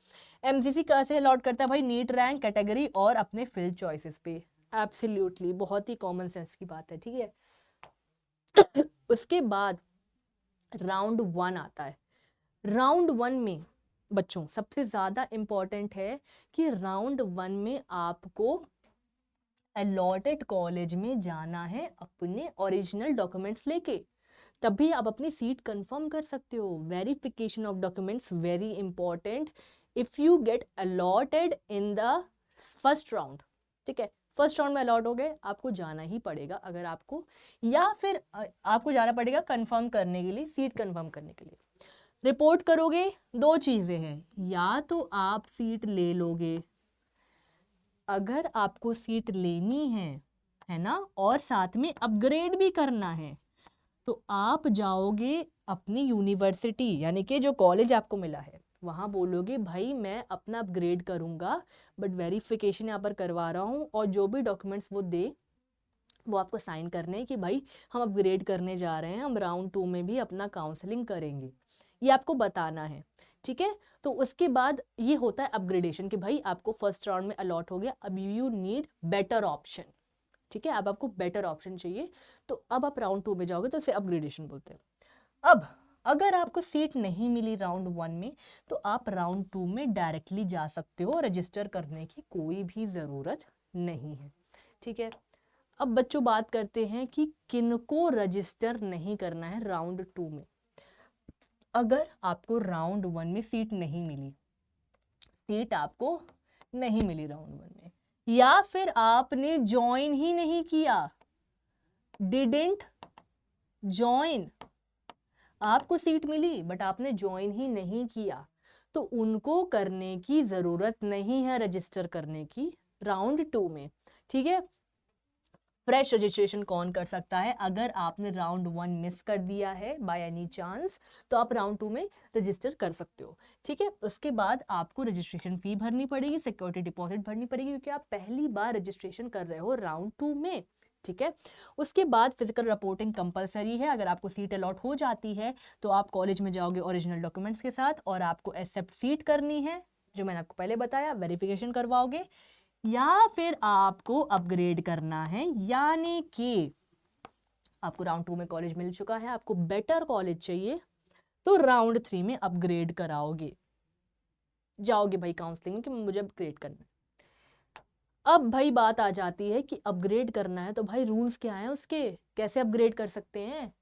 एमसीसी कैसे अलॉट करता है भाई, नीट रैंक, कैटेगरी और अपने फील्ड चॉइसेस पे। एब्सोल्युटली बहुत ही कॉमन सेंस की बात है। ठीक है, उसके बाद राउंड 1 आता है। राउंड 1 में बच्चों सबसे ज़्यादा इम्पॉर्टेंट है कि राउंड 1 में आपको अलॉटेड कॉलेज में जाना है अपने ओरिजिनल डॉक्यूमेंट्स लेके, तभी आप अपनी सीट कंफर्म कर सकते हो। Verification of documents very important if you get allotted in the first round. ठीक है, फर्स्ट राउंड में अलॉट हो गए, आपको जाना ही पड़ेगा, अगर आपको, या फिर आपको जाना पड़ेगा कंफर्म करने के लिए, सीट कंफर्म करने के लिए। रिपोर्ट करोगे, 2 चीज़ें हैं, या तो आप सीट ले लोगे, अगर आपको सीट लेनी है ना, और साथ में अपग्रेड भी करना है, तो आप जाओगे अपनी यूनिवर्सिटी यानी कि जो कॉलेज आपको मिला है वहाँ बोलोगे भाई मैं अपना अपग्रेड करूँगा, बट वेरिफिकेशन यहाँ पर करवा रहा हूँ, और जो भी डॉक्यूमेंट्स वो दे वो आपको साइन करने हैं कि भाई हम अपग्रेड करने जा रहे हैं, हम राउंड 2 में भी अपना काउंसलिंग करेंगे, ये आपको बताना है। ठीक है, तो उसके बाद ये होता है अपग्रेडेशन कि भाई आपको फर्स्ट राउंड में अलॉट हो गया, अब यू नीड बेटर ऑप्शन। ठीक है, अब आपको बेटर ऑप्शन चाहिए, तो अब आप राउंड 2 में जाओगे तो इसे अपग्रेडेशन बोलते हैं। अब अगर आपको सीट नहीं मिली राउंड 1 में, तो आप राउंड 2 में डायरेक्टली जा सकते हो, रजिस्टर करने की कोई भी ज़रूरत नहीं है। ठीक है, अब बच्चों बात करते हैं कि किनको रजिस्टर नहीं करना है राउंड 2 में। अगर आपको राउंड 1 में सीट नहीं मिली, सीट आपको नहीं मिली राउंड 1 में, या फिर आपने ज्वाइन ही नहीं किया, डिडेंट ज्वाइन, आपको सीट मिली बट आपने ज्वाइन ही नहीं किया, तो उनको करने की ज़रूरत नहीं है रजिस्टर करने की राउंड 2 में। ठीक है, फ्रेश रजिस्ट्रेशन कौन कर सकता है, अगर आपने राउंड 1 मिस कर दिया है बाय एनी चांस, तो आप राउंड 2 में रजिस्टर कर सकते हो। ठीक है, उसके बाद आपको रजिस्ट्रेशन फी भरनी पड़ेगी, सिक्योरिटी डिपॉजिट भरनी पड़ेगी, क्योंकि आप पहली बार रजिस्ट्रेशन कर रहे हो राउंड 2 में। ठीक है, उसके बाद फिजिकल रिपोर्टिंग कंपलसरी है, अगर आपको सीट अलॉट हो जाती है तो आप कॉलेज में जाओगे ओरिजिनल डॉक्यूमेंट्स के साथ, और आपको एक्सेप्ट सीट करनी है, जो मैंने आपको पहले बताया, वेरिफिकेशन करवाओगे, या फिर आपको अपग्रेड करना है, यानी कि आपको राउंड 2 में कॉलेज मिल चुका है, आपको बेटर कॉलेज चाहिए, तो राउंड 3 में अपग्रेड कराओगे, जाओगे भाई काउंसलिंग में कि मुझे अपग्रेड करना है। अब भाई बात आ जाती है कि अपग्रेड करना है तो भाई रूल्स क्या हैं उसके, कैसे अपग्रेड कर सकते हैं।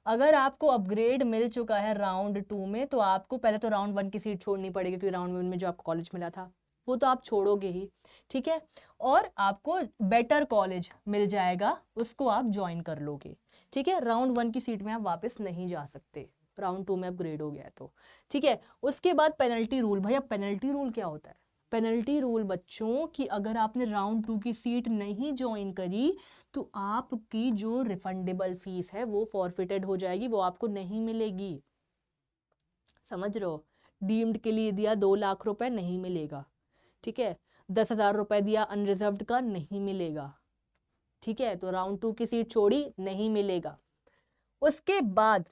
अगर आपको अपग्रेड मिल चुका है राउंड 2 में, तो आपको पहले तो राउंड 1 की सीट छोड़नी पड़ेगी, क्योंकि राउंड 1 में जो आपको कॉलेज मिला था वो तो आप छोड़ोगे ही। ठीक है, और आपको बेटर कॉलेज मिल जाएगा, उसको आप ज्वाइन कर लोगे। ठीक है, राउंड 1 की सीट में आप वापस नहीं जा सकते, राउंड 2 में अपग्रेड हो गया है तो। ठीक है, उसके बाद पेनल्टी रूल। भाई अब पेनल्टी रूल क्या होता है, पेनल्टी रूल बच्चों कि अगर आपने राउंड 2 की सीट नहीं ज्वाइन करी, तो आपकी जो रिफंडेबल फीस है वो फॉरफिटेड हो जाएगी, वो आपको नहीं मिलेगी। समझ रहे हो, डीम्ड के लिए दिया 2 लाख रुपए, नहीं मिलेगा। ठीक है, 10,000 रुपए दिया अनरिजर्व्ड का, नहीं मिलेगा। ठीक है, तो राउंड 2 की सीट छोड़ी नहीं मिलेगा। उसके बाद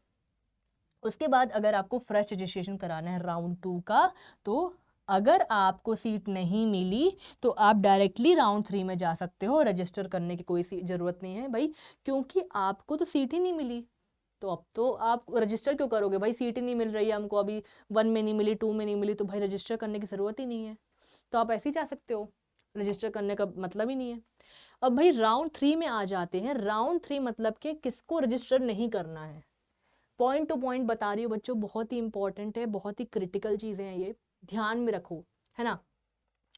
अगर आपको फ्रेश रजिस्ट्रेशन कराना है राउंड 2 का, तो अगर आपको सीट नहीं मिली तो आप डायरेक्टली राउंड 3 में जा सकते हो, रजिस्टर करने की कोई ज़रूरत नहीं है भाई, क्योंकि आपको तो सीट ही नहीं मिली। तो अब तो आप रजिस्टर क्यों करोगे भाई, सीट ही नहीं मिल रही है हमको, अभी 1 में नहीं मिली, 2 में नहीं मिली, तो भाई रजिस्टर करने की ज़रूरत ही नहीं है। तो आप ऐसे ही जा सकते हो, रजिस्टर करने का मतलब ही नहीं है। अब भाई राउंड 3 में आ जाते हैं। राउंड 3 मतलब कि किसको रजिस्टर नहीं करना है। पॉइंट टू पॉइंट बता रही हूँ बच्चों, बहुत ही इंपॉर्टेंट है, बहुत ही क्रिटिकल चीज़ें हैं ये, ध्यान में रखो, है ना।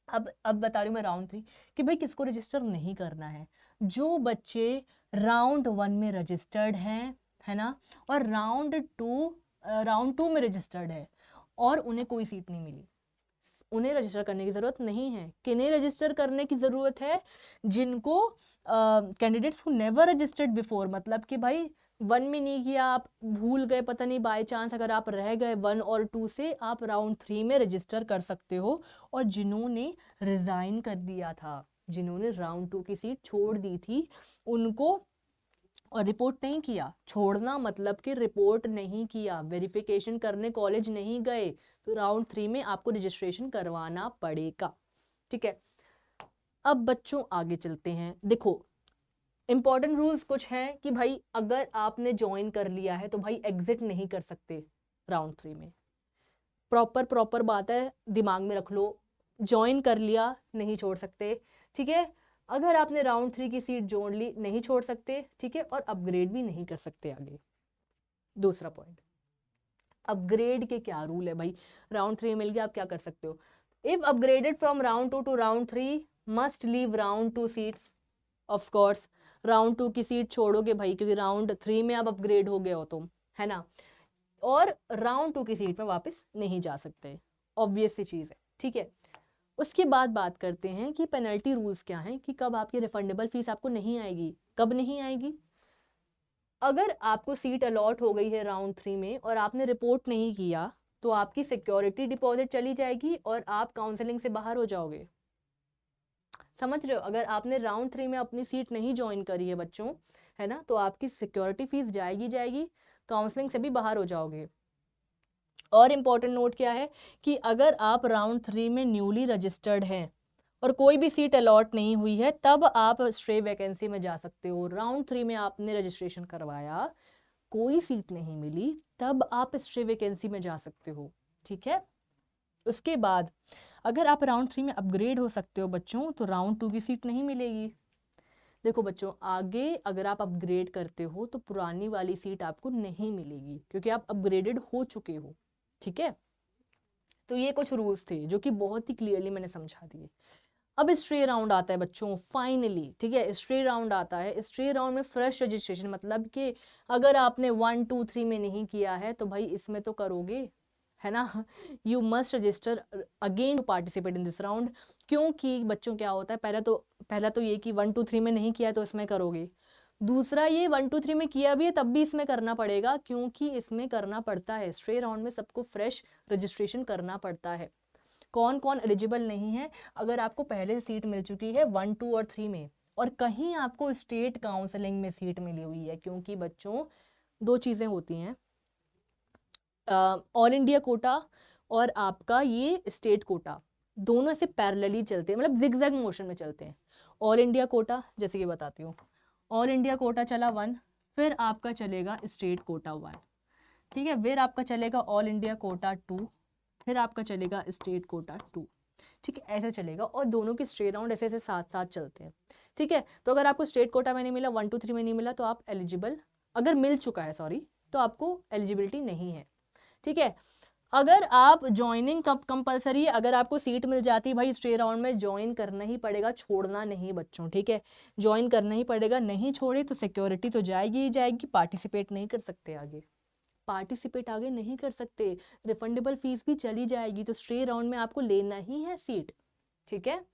अब बता रही हूँ मैं राउंड 3 कि भाई किसको रजिस्टर नहीं करना है। जो बच्चे राउंड 1 में रजिस्टर्ड हैं, है ना, और राउंड टू में रजिस्टर्ड है और उन्हें कोई सीट नहीं मिली, उन्हें रजिस्टर करने की ज़रूरत नहीं है। किन्हें रजिस्टर करने की ज़रूरत है? जिनको candidates who never registered before, मतलब कि भाई 1 में नहीं किया, आप भूल गए, पता नहीं बाय चांस अगर आप रह गए 1 और 2 से, आप राउंड 3 में रजिस्टर कर सकते हो। और जिन्होंने रिज़ाइन कर दिया था, जिन्होंने राउंड 2 की सीट छोड़ दी थी, उनको और रिपोर्ट नहीं किया, छोड़ना मतलब कि रिपोर्ट नहीं किया, वेरिफिकेशन करने कॉलेज नहीं गए, तो राउंड 3 में आपको रजिस्ट्रेशन करवाना पड़ेगा। ठीक है, अब बच्चों आगे चलते हैं। देखो इंपॉर्टेंट रूल्स कुछ हैं कि भाई अगर आपने ज्वाइन कर लिया है तो भाई एग्जिट नहीं कर सकते राउंड 3 में। प्रॉपर बात है, दिमाग में रख लो, ज्वाइन कर लिया नहीं छोड़ सकते। ठीक है, अगर आपने राउंड 3 की सीट जोड़ ली नहीं छोड़ सकते। ठीक है, और अपग्रेड भी नहीं कर सकते आगे। दूसरा पॉइंट, अपग्रेड के क्या रूल है भाई। राउंड 3 मिल गया, आप क्या कर सकते हो। If upgraded from round 2 to round 3 must leave round 2 seats. Of course round 2 की सीट छोड़ोगे भाई, क्योंकि राउंड 3 में आप अपग्रेड हो गए हो तुम, है ना, और राउंड 2 की सीट में वापस नहीं जा सकते, ऑब्वियस सी चीज़ है। ठीक है, उसके बाद बात करते हैं कि पेनल्टी रूल्स क्या हैं, कि कब आपकी रिफंडेबल फीस आपको नहीं आएगी, कब नहीं आएगी। अगर आपको सीट अलॉट हो गई है राउंड 3 में और आपने रिपोर्ट नहीं किया, तो आपकी सिक्योरिटी डिपॉजिट चली जाएगी और आप काउंसलिंग से बाहर हो जाओगे। समझ रहे हो, अगर आपने राउंड 3 में अपनी सीट नहीं ज्वाइन करी है बच्चों, है ना, तो आपकी सिक्योरिटी फीस जाएगी, काउंसलिंग से भी बाहर हो जाओगे। और इम्पॉर्टेंट नोट क्या है कि अगर आप राउंड 3 में न्यूली रजिस्टर्ड हैं और कोई भी सीट अलॉट नहीं हुई है, तब आप स्ट्रे वैकेंसी में जा सकते हो। राउंड 3 में आपने रजिस्ट्रेशन करवाया, कोई सीट नहीं मिली, तब आप स्ट्रे वैकेंसी में जा सकते हो। ठीक है, उसके बाद अगर आप राउंड 3 में अपग्रेड हो सकते हो बच्चों, तो राउंड 2 की सीट नहीं मिलेगी। देखो बच्चों, आगे अगर आप अपग्रेड करते हो तो पुरानी वाली सीट आपको नहीं मिलेगी, क्योंकि आप अपग्रेडेड हो चुके हो। ठीक है, तो ये कुछ रूल्स थे जो कि बहुत ही क्लियरली मैंने समझा दिए। अब स्ट्रे राउंड आता है बच्चों फाइनली। ठीक है, स्ट्रे राउंड आता है। स्ट्रे राउंड में फ्रेश रजिस्ट्रेशन, मतलब कि अगर आपने 1 2 3 में नहीं किया है तो भाई इसमें तो करोगे, है ना। You must register again to participate in this round. क्योंकि बच्चों क्या होता है, पहला तो ये कि 1 2 3 में नहीं किया तो इसमें करोगे। दूसरा ये 1 2 3 में किया भी है तब भी इसमें करना पड़ेगा, क्योंकि इसमें करना पड़ता है, स्ट्रे राउंड में सबको फ्रेश रजिस्ट्रेशन करना पड़ता है। कौन कौन एलिजिबल नहीं है, अगर आपको पहले सीट मिल चुकी है 1 2 और 3 में, और कहीं आपको स्टेट काउंसलिंग में सीट मिली हुई है, क्योंकि बच्चों दो चीज़ें होती हैं, ऑल इंडिया कोटा और आपका ये स्टेट कोटा, दोनों ऐसे पैरेलली चलते हैं, मतलब जिगजैग मोशन में चलते हैं। ऑल इंडिया कोटा जैसे कि बताती हूँ, ऑल इंडिया कोटा चला 1, फिर आपका चलेगा स्टेट कोटा 1, ठीक है, फिर आपका चलेगा ऑल इंडिया कोटा 2, फिर आपका चलेगा स्टेट कोटा 2। ठीक है, ऐसे चलेगा, और दोनों के स्ट्रे राउंड ऐसे ऐसे साथ साथ चलते हैं। ठीक है, तो अगर आपको स्टेट कोटा में नहीं मिला, 1 2 3 में नहीं मिला, तो आप एलिजिबल, अगर मिल चुका है सॉरी, तो आपको एलिजिबिलिटी नहीं है। ठीक है, अगर आप ज्वाइनिंग कब कंपलसरी है, अगर आपको सीट मिल जाती है भाई स्ट्रे राउंड में, ज्वाइन करना ही पड़ेगा, छोड़ना नहीं बच्चों। ठीक है, ज्वाइन करना ही पड़ेगा, नहीं छोड़े तो सिक्योरिटी तो जाएगी ही जाएगी, पार्टिसिपेट नहीं कर सकते आगे नहीं कर सकते, रिफंडेबल फीस भी चली जाएगी, तो स्ट्रे राउंड में आपको लेना ही है सीट। ठीक है,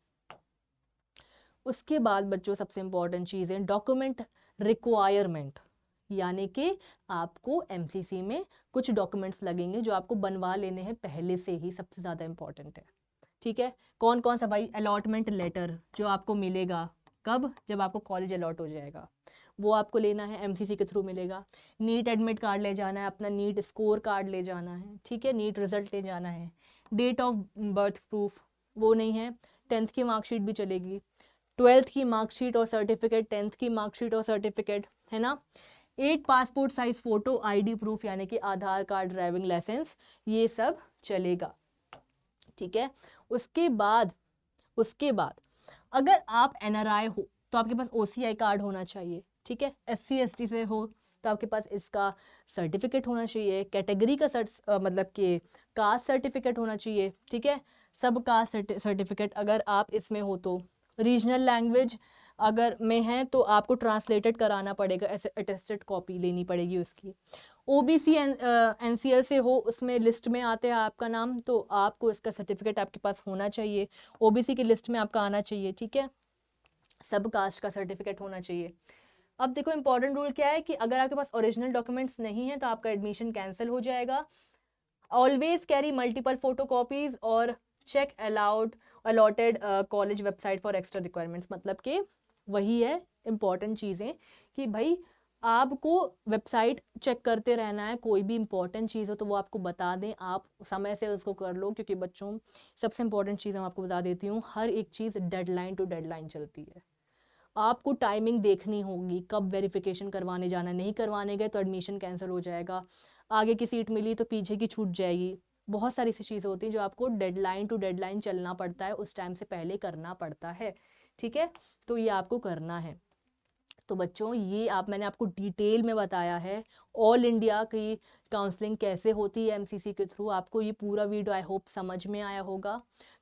उसके बाद बच्चों सबसे इंपॉर्टेंट चीज़ है डॉक्यूमेंट रिक्वायरमेंट, यानी कि आपको एमसीसी में कुछ डॉक्यूमेंट्स लगेंगे जो आपको बनवा लेने हैं पहले से ही, सबसे ज़्यादा इंपॉर्टेंट है। ठीक है, कौन कौन सा भाई, अलॉटमेंट लेटर जो आपको मिलेगा, कब? जब आपको कॉलेज अलॉट हो जाएगा, वो आपको लेना है, एमसीसी के थ्रू मिलेगा। नीट एडमिट कार्ड ले जाना है, अपना नीट स्कोर कार्ड ले जाना है, ठीक है, नीट रिजल्ट ले जाना है। डेट ऑफ बर्थ प्रूफ वो नहीं है, 10th की मार्कशीट भी चलेगी, 12th की मार्कशीट और सर्टिफिकेट, 10th की मार्कशीट और सर्टिफिकेट, है ना। 8 passport size photo, ID proof यानी कि आधार कार्ड, ड्राइविंग लाइसेंस, ये सब चलेगा, ठीक है। उसके बाद अगर आप एनआरआई हो तो आपके पास ओसीआई कार्ड होना चाहिए, ठीक है। एससी एसटी से हो तो आपके पास इसका सर्टिफिकेट होना चाहिए, कैटेगरी का मतलब कि कास्ट सर्टिफिकेट होना चाहिए, ठीक है। सब कास्ट सर्टिफिकेट अगर आप इसमें हो तो, रीजनल लैंग्वेज अगर में है तो आपको ट्रांसलेटेड कराना पड़ेगा, ऐसे अटेस्टेड कॉपी लेनी पड़ेगी उसकी। ओबीसी एनसीएल से हो, उसमें लिस्ट में आते हैं आपका नाम, तो आपको इसका सर्टिफिकेट आपके पास होना चाहिए, ओबीसी की लिस्ट में आपका आना चाहिए, ठीक है। सब कास्ट का सर्टिफिकेट होना चाहिए। अब देखो इंपॉर्टेंट रूल क्या है कि अगर आपके पास ओरिजिनल डॉक्यूमेंट्स नहीं है तो आपका एडमिशन कैंसिल हो जाएगा। Always carry multiple photo copies और check allotted college website for extra requirements, मतलब कि वही है इंपॉर्टेंट चीज़ें कि भाई आपको वेबसाइट चेक करते रहना है, कोई भी इंपॉर्टेंट चीज़ हो तो वो आपको बता दें, आप समय से उसको कर लो, क्योंकि बच्चों सबसे इंपॉर्टेंट चीज़ मैं आपको बता देती हूँ, हर एक चीज़ डेडलाइन टू डेडलाइन चलती है। आपको टाइमिंग देखनी होगी, कब वेरिफिकेशन करवाने जाना, नहीं करवाने गए तो एडमिशन कैंसिल हो जाएगा, आगे की सीट मिली तो पीछे की छूट जाएगी। बहुत सारी सी चीज़ें होती हैं जो आपको डेडलाइन टू डेडलाइन चलना पड़ता है, उस टाइम से पहले करना पड़ता है, ठीक है। तो ये आपको करना है। तो बच्चों ये मैंने आपको डिटेल में बताया है ऑल इंडिया की काउंसलिंग कैसे होती है एमसीसी के थ्रू। आपको ये पूरा वीडियो आई होप समझ में आया होगा।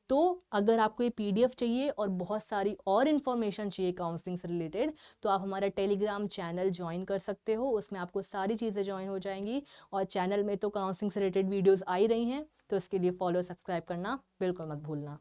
तो अगर आपको ये पीडीएफ चाहिए और बहुत सारी और इन्फॉर्मेशन चाहिए काउंसलिंग से रिलेटेड, तो आप हमारा टेलीग्राम चैनल ज्वाइन कर सकते हो, उसमें आपको सारी चीज़ें ज्वाइन हो जाएंगी। और चैनल में तो काउंसलिंग से रिलेटेड वीडियोज़ आ ही रही हैं, तो इसके लिए फॉलो सब्सक्राइब करना बिल्कुल मत भूलना।